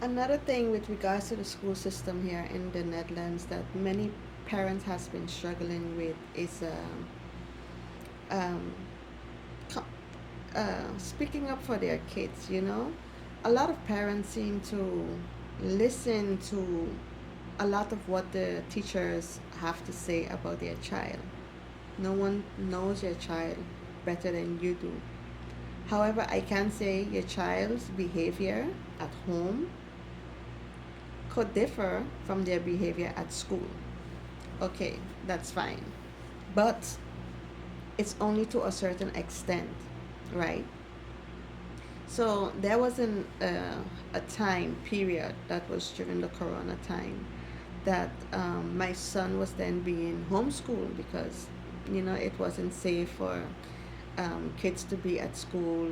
Another thing with regards to the school system here in the Netherlands that many parents has been struggling with is um, co- speaking up for their kids. A lot of parents seem to listen to a lot of what the teachers have to say about their child. No one knows your child better than you do. However, I can say your child's behavior at home could differ from their behavior at school. Okay, that's fine. But it's only to a certain extent, right? So there was a time period that was during the corona time that my son was then being homeschooled because it wasn't safe for kids to be at school,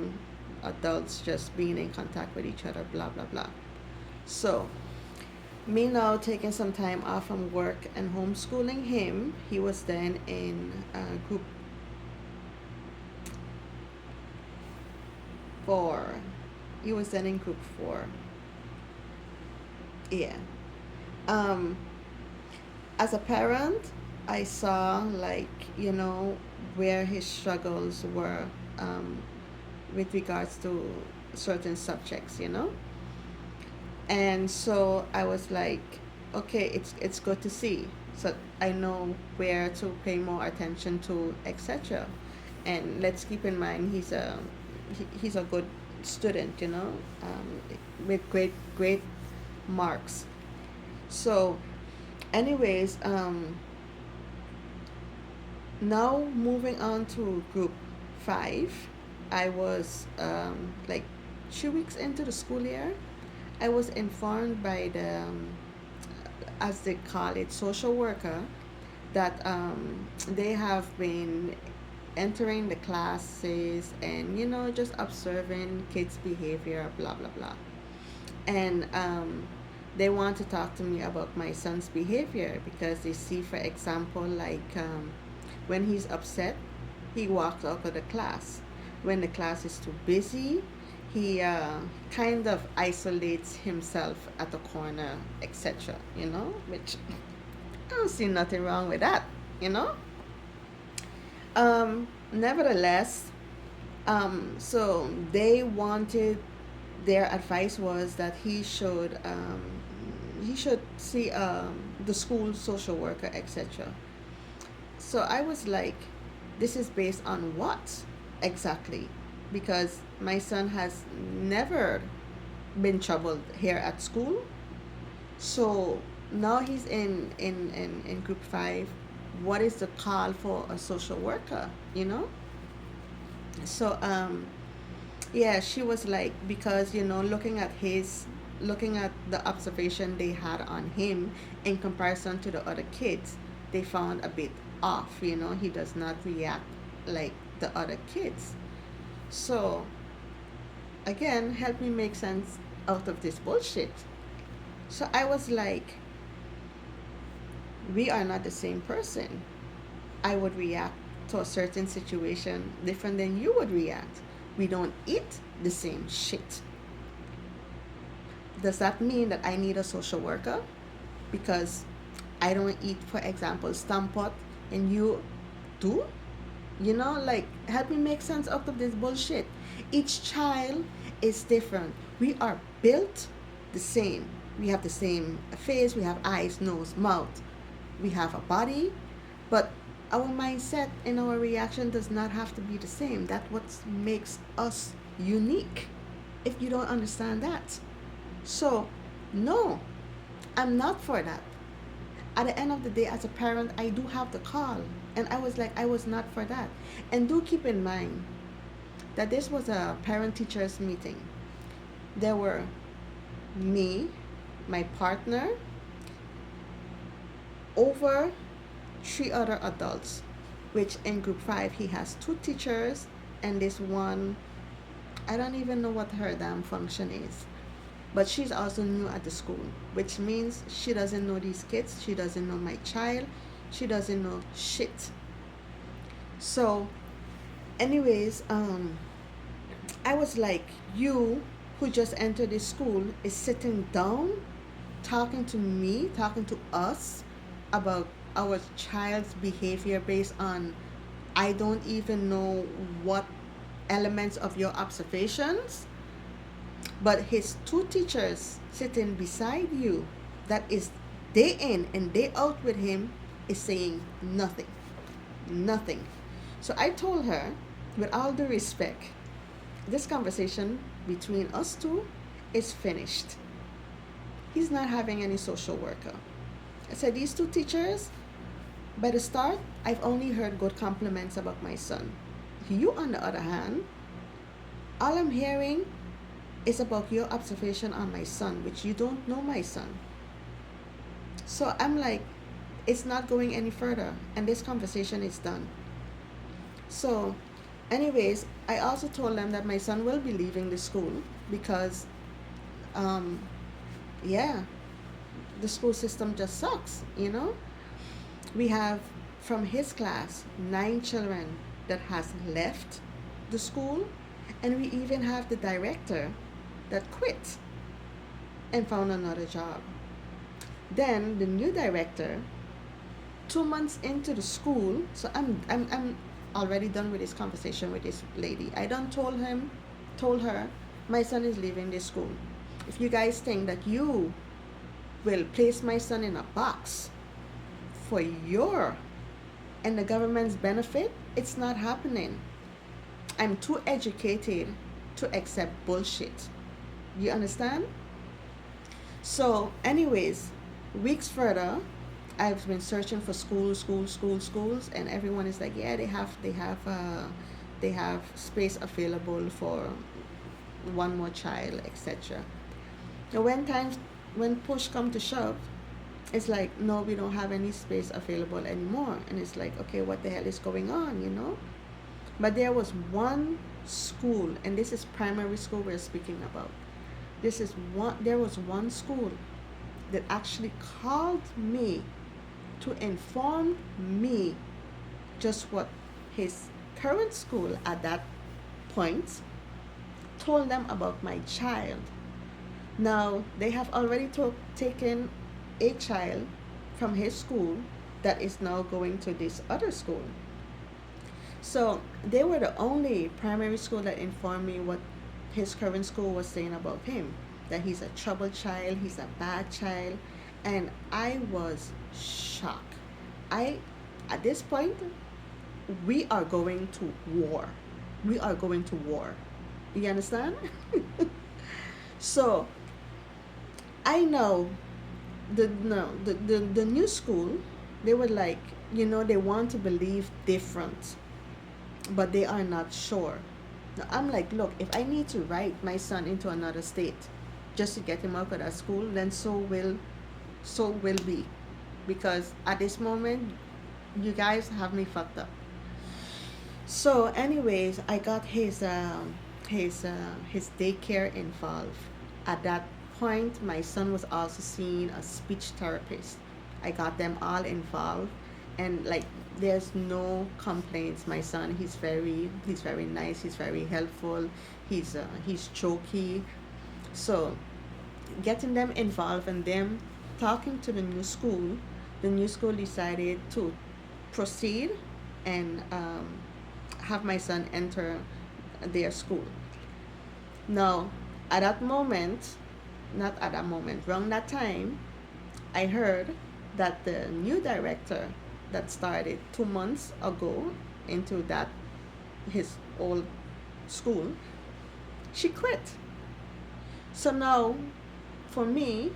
adults just being in contact with each other, blah blah blah. So me now taking some time off from work and homeschooling him, he was then in group 4. He was then in group 4. Yeah. Um, as a parent, I saw where his struggles were with regards to certain subjects. And so I was like, okay, it's good to see. So I know where to pay more attention to, etc. And let's keep in mind he's a good student, with great marks. So, anyways, now moving on to group 5, I was like 2 weeks into the school year. I was informed by the, as they call it, social worker, that they have been entering the classes and just observing kids' behavior, blah blah blah. And they want to talk to me about my son's behavior because they see, for example, like when he's upset, he walks out of the class. When the class is too busy, he kind of isolates himself at a corner, etc. Which I don't see nothing wrong with that. you know Nevertheless, so they wanted, their advice was that he should see the school social worker, etc. So I was like, this is based on what exactly? Because my son has never been troubled here at school. So now he's in group 5. What is the call for a social worker? So yeah, she was like, because looking at the observation they had on him in comparison to the other kids, they found a bit off. He does not react like the other kids. So again, help me make sense out of this bullshit. So I was like, we are not the same person. I would react to a certain situation different than you would react. We don't eat the same shit. Does that mean that I need a social worker? Because I don't eat, for example, stampot and you do? Like, help me make sense out of this bullshit. Each child is different. We are built the same. We have the same face, we have eyes, nose, mouth. We have a body, but our mindset and our reaction does not have to be the same. That's what makes us unique, if you don't understand that. So, no, I'm not for that. At the end of the day, as a parent, I do have the call. And I was like, I was not for that. And do keep in mind that this was a parent teachers meeting. There were me, my partner, over 3 other adults, which in group 5 he has 2 teachers and this one, I don't even know what her damn function is. But she's also new at the school, which means she doesn't know these kids, she doesn't know my child, she doesn't know shit. So anyways, I was like, you who just entered this school is sitting down talking to me, talking to us about our child's behavior based on I don't even know what elements of your observations, but his two teachers sitting beside you that is day in and day out with him is saying nothing. Nothing. So I told her, with all due respect, this conversation between us two is finished. He's not having any social worker. I said, these two teachers, by the start, I've only heard good compliments about my son. You, on the other hand, all I'm hearing is about your observation on my son, which you don't know my son. So I'm like, it's not going any further, and this conversation is done. So, anyways, I also told them that my son will be leaving the school because, um, yeah, the school system just sucks, you know? We have, from his class, 9 children that has left the school, and we even have the director that quit and found another job. Then the new director, 2 months into the school, so I'm already done with this conversation with this lady. I done told her, my son is leaving this school. If you guys think that you will place my son in a box for your and the government's benefit, it's not happening. I'm too educated to accept bullshit. You understand? So, anyways, weeks further, I've been searching for schools, and everyone is like, yeah, they have space available for one more child, etc. Now, when push come to shove, it's like, no, we don't have any space available anymore, and it's like, okay, what the hell is going on, you know? But there was one school, and this is primary school we're speaking about. There was one school that actually called me to inform me just what his current school at that point told them about my child. Now, they have already taken a child from his school that is now going to this other school. So they were the only primary school that informed me what his current school was saying about him, that he's a troubled child, he's a bad child, and I was shocked. At this point, we are going to war. We are going to war. You understand? So I know the new school, they were like, they want to believe different, but they are not sure. Now I'm like, look, if I need to write my son into another state just to get him out of that school, then so will be, because at this moment, you guys have me fucked up. So, anyways, I got his daycare involved. At that point, my son was also seeing a speech therapist. I got them all involved, and like, there's no complaints. My son, he's very nice. He's very helpful. He's jokey. So, getting them involved and them talking to the new school decided to proceed and have my son enter their school. Now, around that time, I heard that the new director that started 2 months ago into his old school, she quit. So now, for me,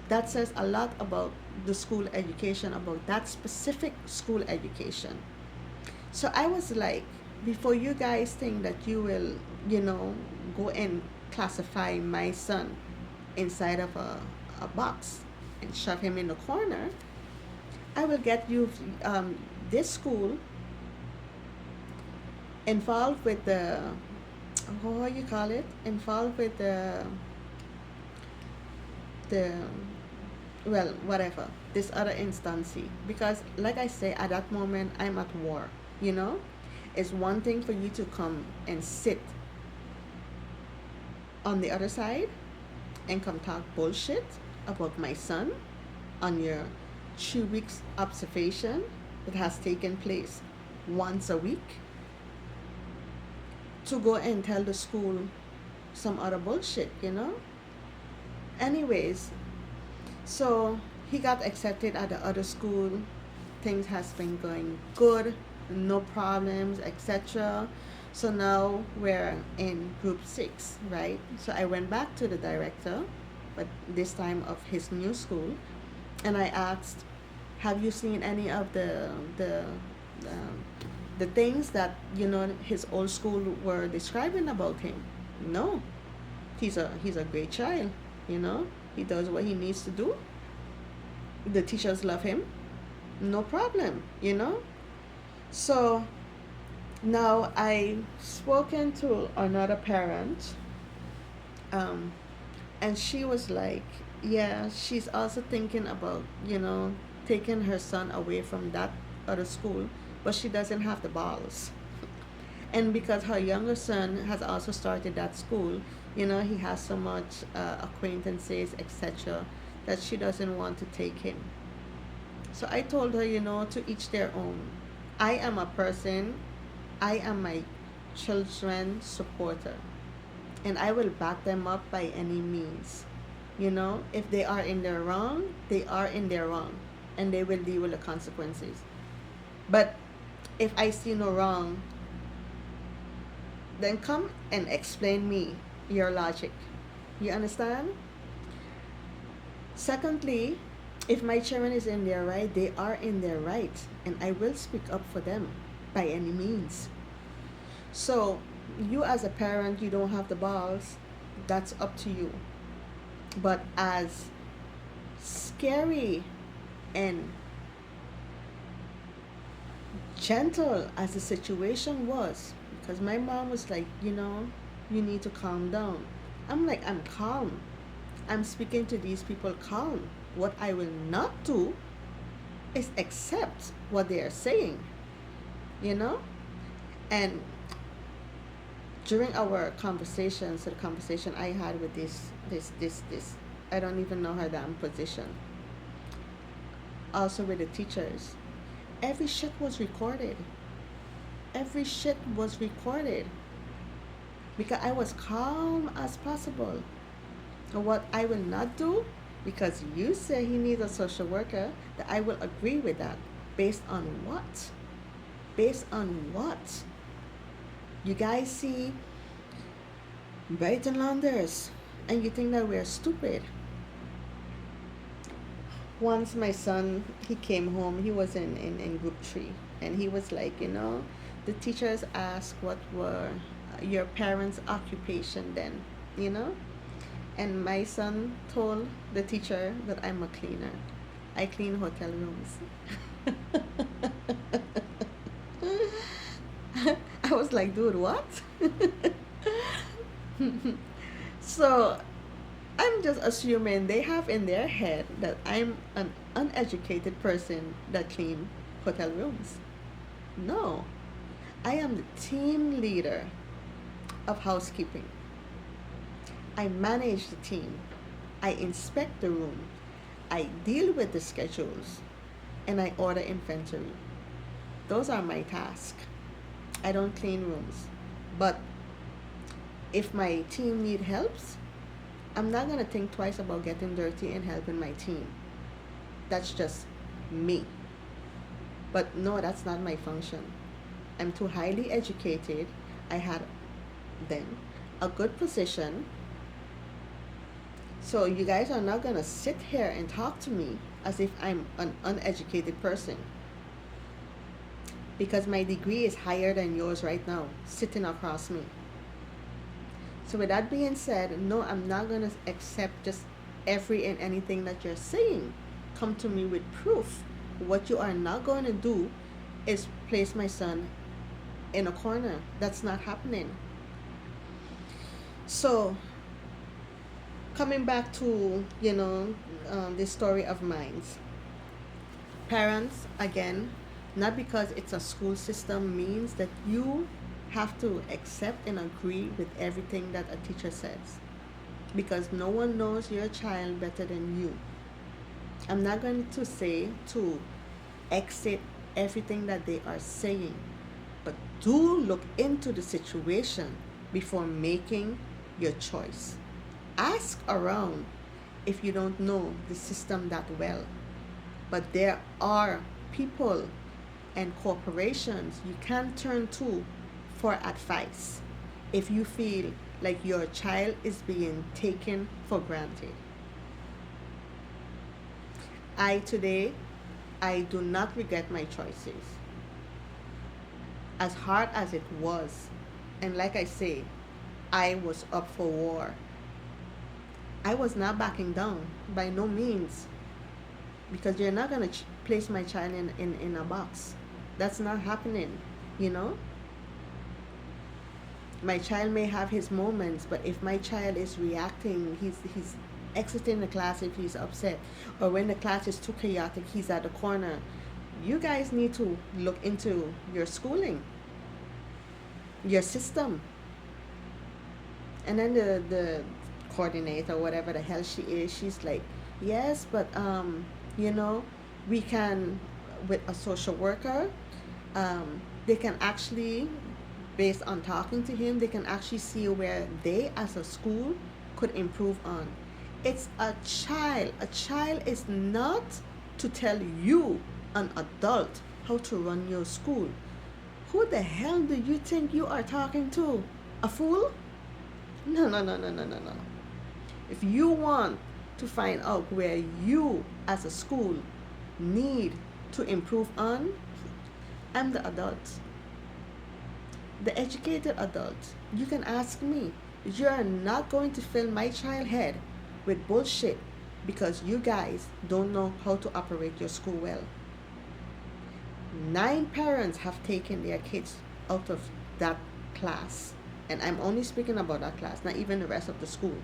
that says a lot about the school education, about that specific school education. So I was like, before you guys think that you will, go and classify my son inside of a box and shove him in the corner, I will get you this school involved with the, how you call it, involved with the well, whatever, this other instance, because like I say, at that moment I'm at war. It's one thing for you to come and sit on the other side and come talk bullshit about my son on your 2 weeks observation that has taken place once a week, to go and tell the school some other bullshit, you know? Anyways, so he got accepted at the other school. Things has been going good, no problems, etc. So now we're in group 6, right? So I went back to the director, but this time of his new school, and I asked, "Have you seen any of um, the things that his old school were describing about him?" No, he's a great child. He does what he needs to do. The teachers love him, no problem. So now I spoken to another parent, um, and she was like, yeah, she's also thinking about taking her son away from that other school, but she doesn't have the balls. And because her younger son has also started that school, he has so much acquaintances, etc., that she doesn't want to take him. So I told her, to each their own. I am a person, I am my children's supporter, and I will back them up by any means. If they are in their wrong, they are in their wrong, and they will deal with the consequences. But if I see no wrong, then come and explain me your logic. You understand? Secondly, if my children is in their right, they are in their right, and I will speak up for them by any means. So you as a parent, you don't have the balls, that's up to you. But as scary and gentle as the situation was, because my mom was like, you need to calm down. I'm like, I'm calm. I'm speaking to these people calm. What I will not do is accept what they are saying. And during our conversations, the conversation I had with this, I don't even know her damn position. Also with the teachers, every shit was recorded. Every shit was recorded. Because I was calm as possible. And what I will not do, because you say he needs a social worker, that I will agree with that. Based on what? Based on what? You guys see buitenlanders and you think that we're stupid. Once my son, he came home, he was in group 3, and he was like, the teachers asked what were your parents' occupation then. And my son told the teacher that I'm a cleaner. I clean hotel rooms. I was like, dude, what? So I'm just assuming they have in their head that I'm an uneducated person that clean hotel rooms. No, I am the team leader of housekeeping. I manage the team. I inspect the room. I deal with the schedules. And I order inventory. Those are my tasks. I don't clean rooms. But if my team need helps, I'm not going to think twice about getting dirty and helping my team. That's just me. But no, that's not my function. I'm too highly educated. I had then a good position. So you guys are not going to sit here and talk to me as if I'm an uneducated person. Because my degree is higher than yours right now, sitting across me. So with that being said, no, I'm not going to accept just every and anything that you're saying. Come to me with proof. What you are not going to do is place my son in a corner. That's not happening. So coming back to, this story of mine. Parents, again, not because it's a school system means that you have to accept and agree with everything that a teacher says. because no one knows your child better than you. I'm not going to say to exit everything that they are saying, but do look into the situation before making your choice. Ask around if you don't know the system that well. But there are people and corporations you can turn to for advice if you feel like your child is being taken for granted. Today, I do not regret my choices. As hard as it was, and like I say, I was up for war. I was not backing down by no means, because you're not going to place my child in a box. That's not happening, you know? My child may have his moments, but if my child is reacting, he's exiting the class if he's upset, or when the class is too chaotic, he's at the corner. You guys need to look into your schooling, your system. And then the coordinator, whatever the hell she is, she's like, yes, but you know, we can, with a social worker, they can actually, based on talking to him, they can actually see where they as a school could improve on. It's a child. A child is not to tell you, an adult, how to run your school. Who the hell do you think you are talking to? A fool? No, no, no, no, no, no, no. If you want to find out where you as a school need to improve on, I'm the adult, the educated adult. You can ask me. You're not going to fill my child head with bullshit because you guys don't know how to operate your school well. 9 parents have taken their kids out of that class, and I'm only speaking about that class, not even the rest of the school.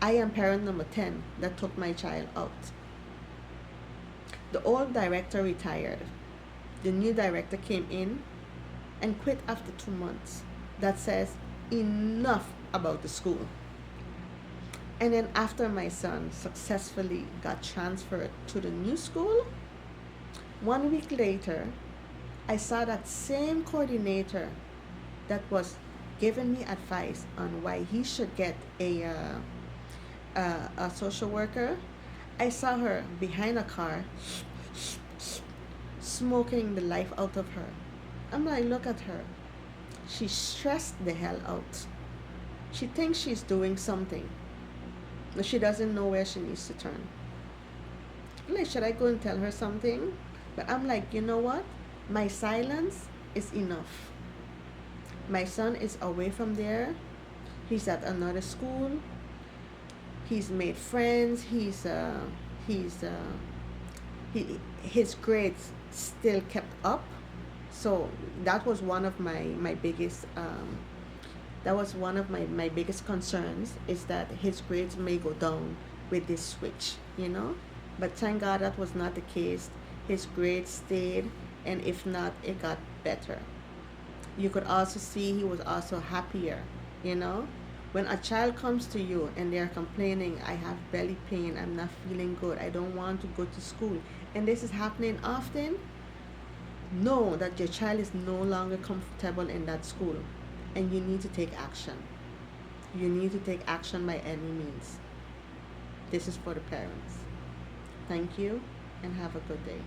I am parent number 10 that took my child out. The old director retired. The new director came in and quit after 2 months. That says enough about the school. And then after my son successfully got transferred to the new school, 1 week later, I saw that same coordinator that was giving me advice on why he should get a social worker. I saw her behind a car smoking the life out of her. I'm like, look at her. She's stressed the hell out. She thinks she's doing something, but she doesn't know where she needs to turn. I'm like, should I go and tell her something? But I'm like, you know what? My silence is enough. My son is away from there. He's at another school. He's made friends. His grades still kept up. So that was one of my biggest that was one of my biggest concerns, is that his grades may go down with this switch, you know. But thank God that was not the case. His grades stayed, and if not, it got better. You could also see he was also happier, you know. When a child comes to you and they're complaining, I have belly pain, I'm not feeling good, I don't want to go to school, and this is happening often, know that your child is no longer comfortable in that school, and you need to take action. You need to take action by any means. This is for the parents. Thank you, and have a good day.